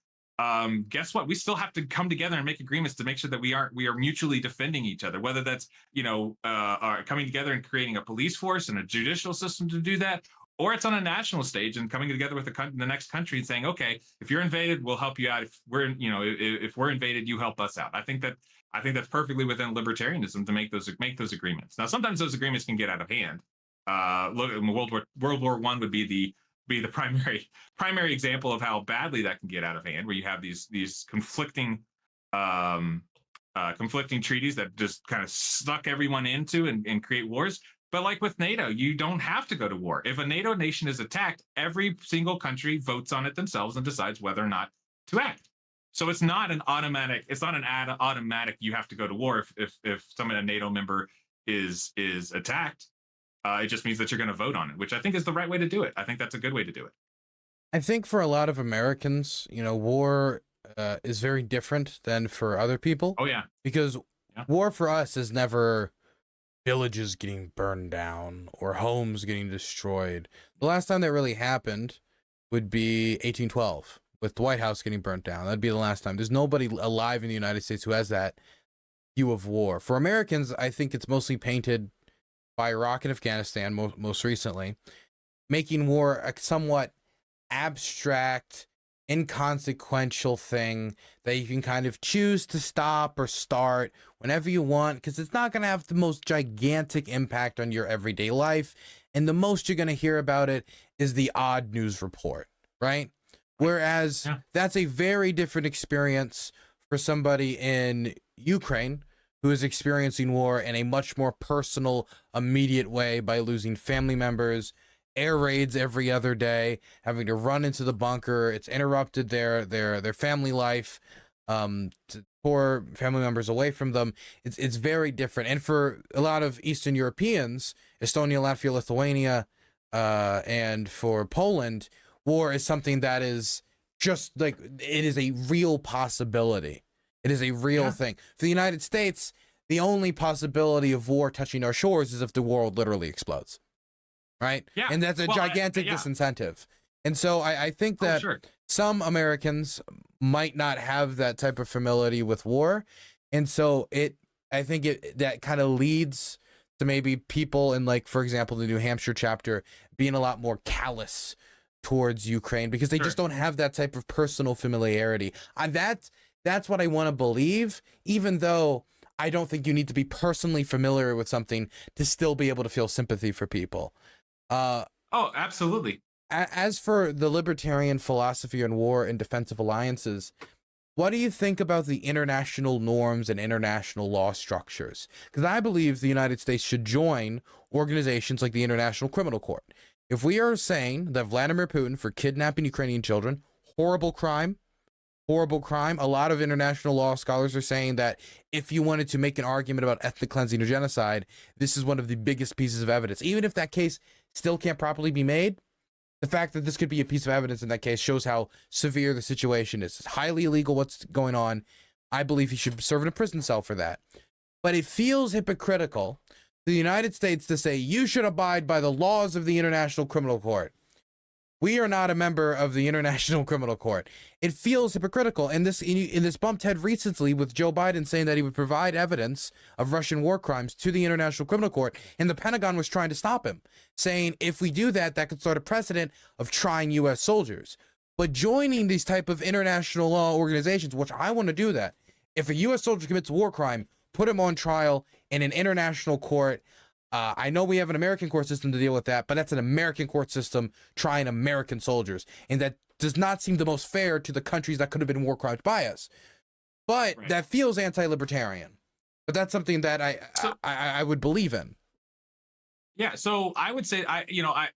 Guess what? We still have to come together and make agreements to make sure that we are mutually defending each other, whether that's coming together and creating a police force and a judicial system to do that, or it's on a national stage and coming together with the next country and saying, okay, if you're invaded, we'll help you out. If we're invaded, you help us out. I think that's perfectly within libertarianism to make those agreements. Now, sometimes those agreements can get out of hand. Look, World War I would be the primary example of how badly that can get out of hand, where you have these conflicting treaties that just kind of suck everyone into and create wars. But like with NATO, you don't have to go to war. If a NATO nation is attacked, every single country votes on it themselves and decides whether or not to act. So it's not an automatic you have to go to war if a NATO member is attacked. It just means that you're going to vote on it, which I think is the right way to do it. I think that's a good way to do it. I think for a lot of Americans, war is very different than for other people. Oh, yeah. Because war for us is never villages getting burned down or homes getting destroyed. The last time that really happened would be 1812 with the White House getting burnt down. That'd be the last time. There's nobody alive in the United States who has that view of war. For Americans, I think it's mostly painted by Iraq and Afghanistan most recently, making war a somewhat abstract, inconsequential thing that you can kind of choose to stop or start whenever you want, because it's not going to have the most gigantic impact on your everyday life, and the most you're going to hear about it is the odd news report, right? Whereas that's a very different experience for somebody in Ukraine who is experiencing war in a much more personal, immediate way by losing family members, air raids every other day, having to run into the bunker. It's interrupted their family life, poor family members away from them. It's very different. And for a lot of Eastern Europeans, Estonia, Latvia, Lithuania, and for Poland, war is something that is just like, it is a real possibility. It is a real thing. For the United States, the only possibility of war touching our shores is if the world literally explodes, right? Yeah. And that's a gigantic disincentive. And so I think that some Americans might not have that type of familiarity with war. And so I think that kind of leads to maybe people in, like, for example, the New Hampshire chapter being a lot more callous towards Ukraine because they just don't have that type of personal familiarity. That's what I want to believe, even though I don't think you need to be personally familiar with something to still be able to feel sympathy for people. Oh, absolutely. As for the libertarian philosophy on war and defensive alliances, what do you think about the international norms and international law structures? Because I believe the United States should join organizations like the International Criminal Court. If we are saying that Vladimir Putin, for kidnapping Ukrainian children, horrible crime, a lot of international law scholars are saying that if you wanted to make an argument about ethnic cleansing or genocide, this is one of the biggest pieces of evidence. Even if that case still can't properly be made, the fact that this could be a piece of evidence in that case shows how severe the situation is. It's highly illegal what's going on. I believe he should serve in a prison cell for that. But it feels hypocritical to the United States to say, you should abide by the laws of the International Criminal Court. We are not a member of the International Criminal Court. It feels hypocritical. And this bumped head recently with Joe Biden saying that he would provide evidence of Russian war crimes to the International Criminal Court. And the Pentagon was trying to stop him, saying if we do that, that could start a precedent of trying U.S. soldiers. But joining these type of international law organizations, which I want to do that, if a U.S. soldier commits a war crime, put him on trial in an international court. I know we have an American court system to deal with that, but that's an American court system trying American soldiers. And that does not seem the most fair to the countries that could have been war crimes by us. But that feels anti-libertarian. But that's something that I would believe in. Yeah, so I would say I'd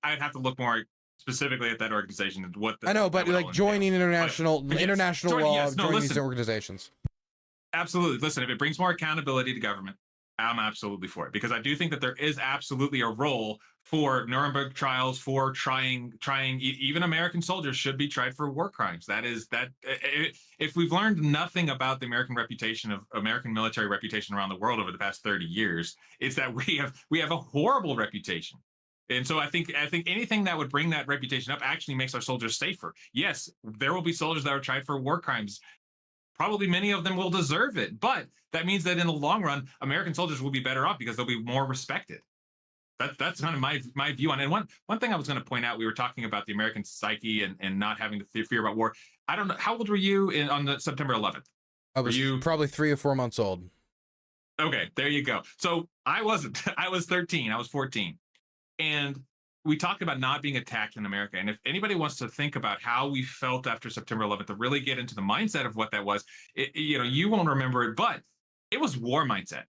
have to look more specifically at that organization and what I know, but would like all entail. joining But yes, law, yes, no, joining these listen, organizations. absolutely. Listen, if it brings more accountability to government, I'm absolutely for it because I do think that there is absolutely a role for Nuremberg trials for even American soldiers should be tried for war crimes. That is that if we've learned nothing about the American reputation of American military reputation around the world over the past 30 years, it's that we have a horrible reputation. And so I think anything that would bring that reputation up actually makes our soldiers safer. Yes, there will be soldiers that are tried for war crimes. Probably many of them will deserve it, but that means that in the long run, American soldiers will be better off because they'll be more respected. That's kind of my view on it. And one thing I was going to point out, we were talking about the American psyche and not having to fear about war. I don't know, how old were you on the September 11th? I was probably 3 or 4 months old. Okay, there you go. So I wasn't. I was 13. I was 14, and we talked about not being attacked in America. And if anybody wants to think about how we felt after September 11th, to really get into the mindset of what that was, you won't remember it, but it was war mindset.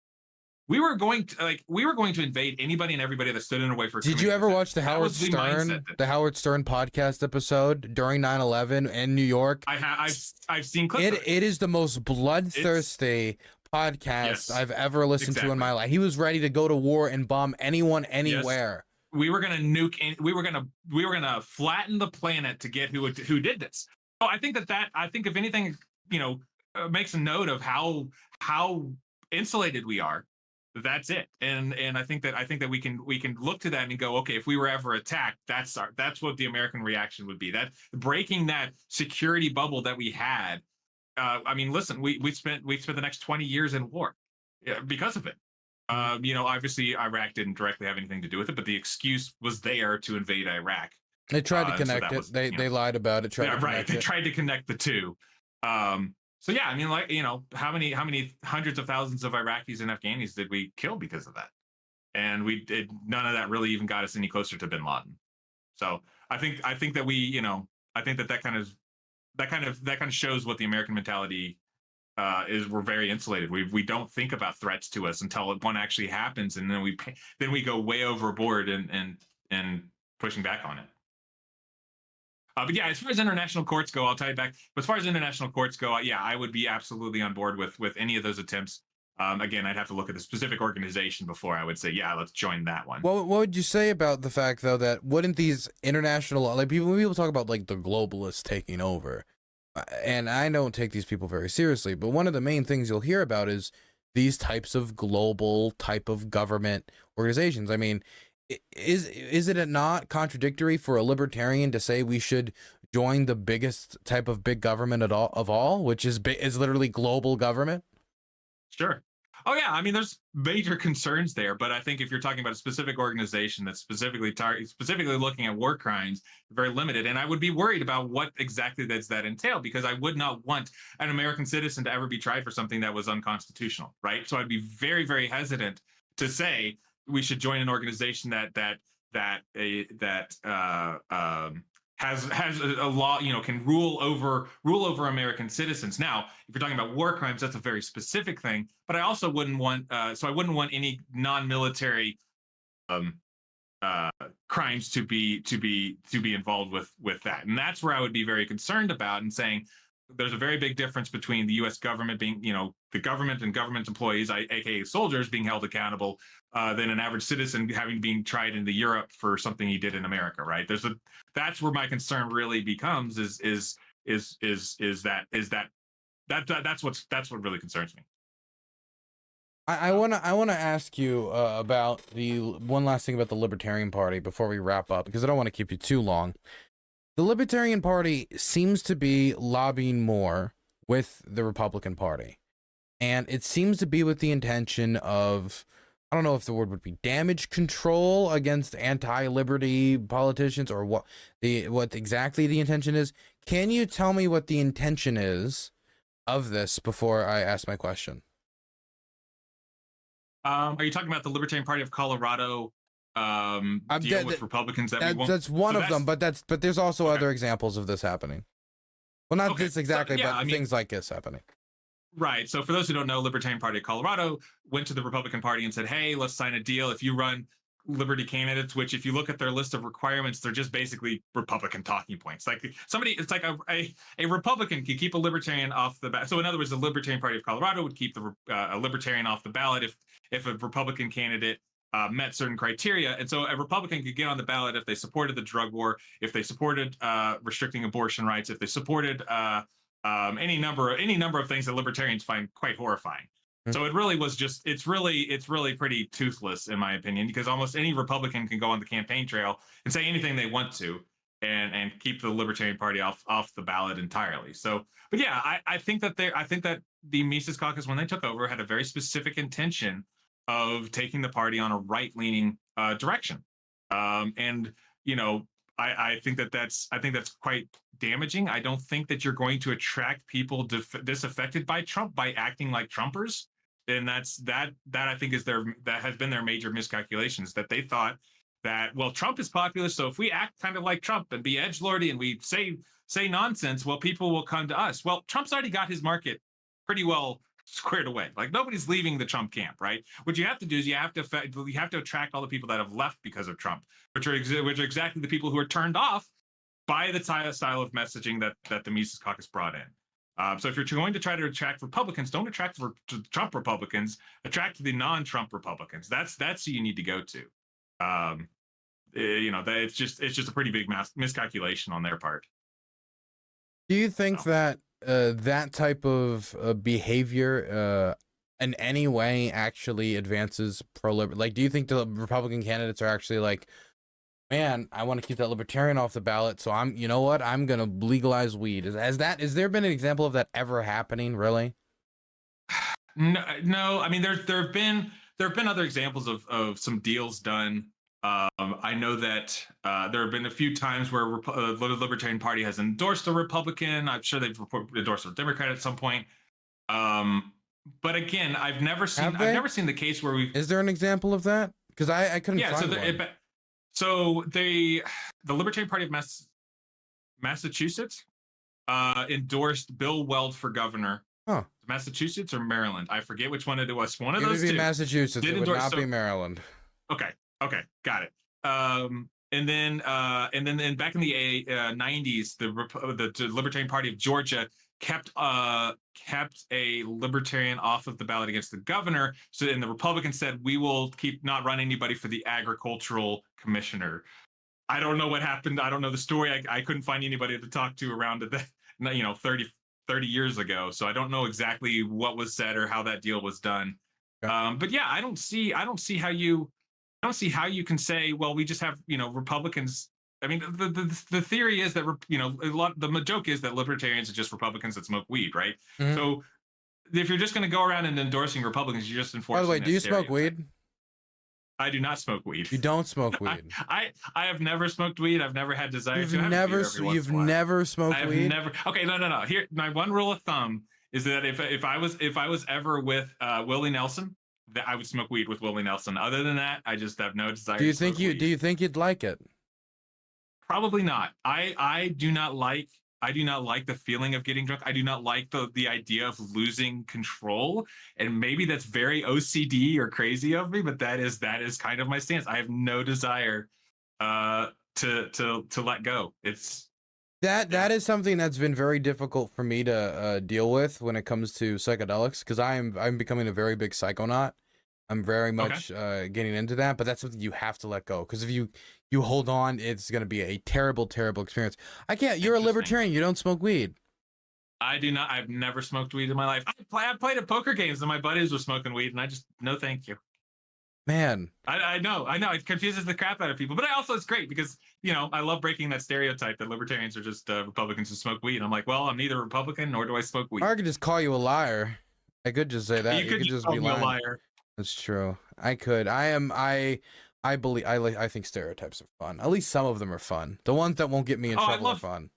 We were going to invade anybody and everybody that stood in our way for. Did you ever watch the Howard Stern podcast episode during 9/11 in New York? I've seen clips. It is the most bloodthirsty podcast I've ever listened to in my life. He was ready to go to war and bomb anyone anywhere. Yes. We were gonna nuke. We were gonna flatten the planet to get who did this. So I think I think if anything, makes a note of how insulated we are. That's it. And I think that we can look to that and go, okay, if we were ever attacked, that's what the American reaction would be. That breaking that security bubble that we had. I mean, listen, we spent the next 20 years in war because of it. Obviously Iraq didn't directly have anything to do with it, but the excuse was there to invade Iraq. They tried to connect it. They lied about it. They tried to connect the two. So yeah, I mean, how many hundreds of thousands of Iraqis and Afghanis did we kill because of that? And none of that really even got us any closer to bin Laden. So I think that I think that kind of shows what the American mentality is. We're very insulated. We don't think about threats to us until one actually happens, and then we go way overboard and pushing back on it. But yeah, as far as international courts go, I'll tie it back. But as far as international courts go, I would be absolutely on board with any of those attempts. Again, I'd have to look at the specific organization before I would say, yeah, let's join that one. Well, what would you say about the fact, though, that wouldn't these international, when people talk about like the globalists taking over, and I don't take these people very seriously, but one of the main things you'll hear about is these types of global type of government organizations. I mean, is it not contradictory for a libertarian to say we should join the biggest type of big government of all, which is literally global government? Sure. Oh yeah, I mean, there's major concerns there, but I think if you're talking about a specific organization that's specifically looking at war crimes, very limited. And I would be worried about what exactly does that entail, because I would not want an American citizen to ever be tried for something that was unconstitutional, right? So I'd be very, very hesitant to say we should join an organization that has a law, can rule over American citizens. Now, if you're talking about war crimes, that's a very specific thing. But I also wouldn't want, I wouldn't want any non-military crimes to be involved with that. And that's where I would be very concerned about, and saying there's a very big difference between the U.S. government being, the government and government employees, aka soldiers, being held accountable, than an average citizen being tried into Europe for something he did in America. Right? That's where my concern really becomes. That's what really concerns me. I want to ask you about the one last thing about the Libertarian Party before we wrap up, because I don't want to keep you too long. The Libertarian Party seems to be lobbying more with the Republican Party, and it seems to be with the intention of, I don't know if the word would be damage control against anti-liberty politicians, or what exactly the intention is. Can you tell me what the intention is of this before I ask my question? Are you talking about the Libertarian Party of Colorado deal with Republicans that's one of them, but there's also other examples of this happening. Well, not this exactly, but things like this happening. Right. So for those who don't know, Libertarian Party of Colorado went to the Republican Party and said, hey, let's sign a deal. If you run liberty candidates, which if you look at their list of requirements, they're just basically Republican talking points. Like it's like a Republican can keep a libertarian off the ballot. So in other words, the Libertarian Party of Colorado would keep a libertarian off the ballot if a Republican candidate met certain criteria. And so a Republican could get on the ballot if they supported the drug war, if they supported restricting abortion rights, if they supported any number of things that libertarians find quite horrifying. So it really was just it's really pretty toothless in my opinion, because almost any Republican can go on the campaign trail and say anything they want to and keep the Libertarian Party off the ballot entirely. So, but yeah, I think that the Mises Caucus, when they took over, had a very specific intention of taking the party on a right-leaning direction. And you know, I think that's quite damaging. I don't think that you're going to attract people disaffected by Trump by acting like Trumpers. And that I think that has been their major miscalculations, that they thought that, well, Trump is populist, so if we act kind of like Trump and be edgelordy and we say nonsense, well, people will come to us. Well, Trump's already got his market pretty well squared away. Like nobody's leaving the Trump camp, right? What you have to do is you have to attract all the people that have left because of Trump, which are exactly the people who are turned off by the style of messaging that the Mises Caucus brought in. So if you're going to try to attract Republicans, don't attract the Trump Republicans. Attract the non-Trump Republicans. That's who you need to go to. You know, it's just a pretty big miscalculation on their part. Do you think that that type of behavior in any way actually advances pro-liberty? Like, do you think the Republican candidates are actually like, man, I want to keep that libertarian off the ballot, so you know what? I'm going to legalize weed. Has there been an example of that ever happening, really? No. I mean, there have been other examples of some deals done. I know that there have been a few times where the Libertarian Party has endorsed a Republican. I'm sure they've endorsed a Democrat at some point. But again, I've never seen the case where we. Is there an example of that? Because I couldn't find one. So the Libertarian Party of Massachusetts endorsed Bill Weld for governor. Huh. Massachusetts or Maryland? I forget which one it was. One of those two. It would be Massachusetts. It would not be Maryland. Okay, got it. And then back in the 90s, the Libertarian Party of Georgia kept a libertarian off of the ballot against the governor. So then the Republicans said, we will keep not run anybody for the agricultural commissioner. I don't know what happened. I don't know the story. I couldn't find anybody to talk to around it, 30 years ago. So I don't know exactly what was said or how that deal was done. Okay. But yeah, I don't see how you can say, well, we just have, Republicans. I mean, the theory is that, the joke is that libertarians are just Republicans that smoke weed, right? Mm-hmm. So if you're just going to go around and endorsing Republicans, you're just enforcing. By the way, do you smoke weed? I do not smoke weed. You don't smoke weed. I have never smoked weed. I've never had desire to. You've never smoked weed? Never. Okay, no. Here, my one rule of thumb is that if I was ever with Willie Nelson, that I would smoke weed with Willie Nelson. Other than that, I just have no desire. Do you think you'd like it? Probably not. I do not like the feeling of getting drunk. I do not like the idea of losing control. And maybe that's very OCD or crazy of me, but that is kind of my stance. I have no desire to let go. That is something that's been very difficult for me to deal with when it comes to psychedelics, because I'm becoming a very big psychonaut. I'm very much getting into that, but that's something you have to let go, because if you hold on, it's going to be a terrible, terrible experience. I can't. You're a libertarian. You don't smoke weed. I do not. I've never smoked weed in my life. I played at poker games and my buddies were smoking weed, and I just, no, thank you. Man, I know. It confuses the crap out of people, but it's great because, I love breaking that stereotype that libertarians are just Republicans who smoke weed. I'm like, well, I'm neither Republican nor do I smoke weed. Or I could just call you a liar. I could just say that. You could just be lying. A liar. That's true. I could. I think stereotypes are fun. At least some of them are fun. The ones that won't get me in trouble are fun.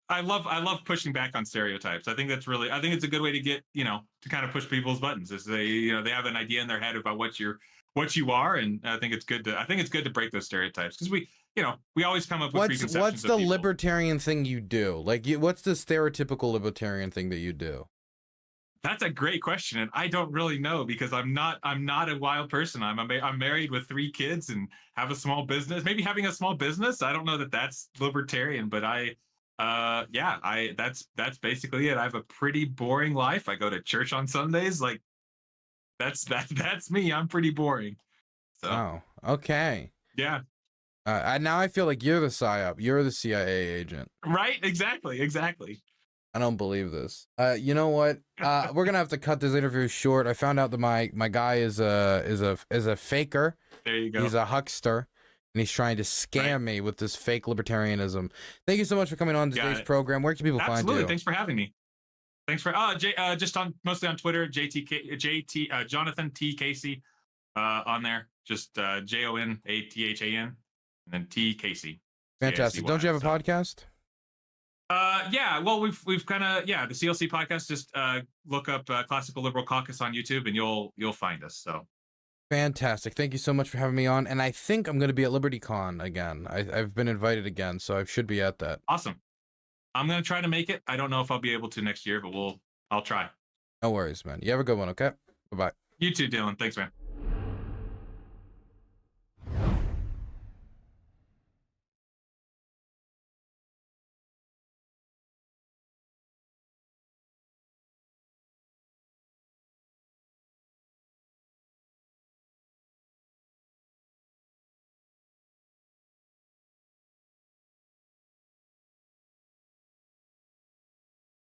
I love pushing back on stereotypes. I think it's a good way to get, to kind of push people's buttons. Is they have an idea in their head about what you are, and I think it's good to break those stereotypes, because we always come up with preconceptions. What's the libertarian thing you do? Like, what's the stereotypical libertarian thing that you do? That's a great question, and I don't really know because I'm not a wild person. I'm married with 3 kids and have a small business. Maybe having a small business, I don't know that that's libertarian, but yeah, that's basically it. I have a pretty boring life. I go to church on Sundays. Like that's me. I'm pretty boring. So Oh, okay. yeah, Now I feel like you're the psyop. You're the CIA agent. right. Exactly. I don't believe this. You know what? We're gonna have to cut this interview short. I found out that my guy is a faker. There you go. He's a huckster, and he's trying to scam me with this fake libertarianism. Thank you so much for coming on today's program. Where can people find you? Absolutely. Thanks for having me. Thanks for just on mostly on Twitter, Jonathan T Casey on there. Just JONATHAN and then T Casey. Fantastic. Don't you have a podcast? Yeah, well we've kind of the CLC podcast. Just look up Classical Liberal Caucus on YouTube and you'll find us. So fantastic. Thank you so much for having me on. And I think I'm going to be at LibertyCon again. I've been invited again, so I should be at that. Awesome. I'm going to try to make it. I don't know if I'll be able to next year, but I'll try. No worries, man. You have a good one, okay? Bye-bye. You too, Dylan. Thanks, man.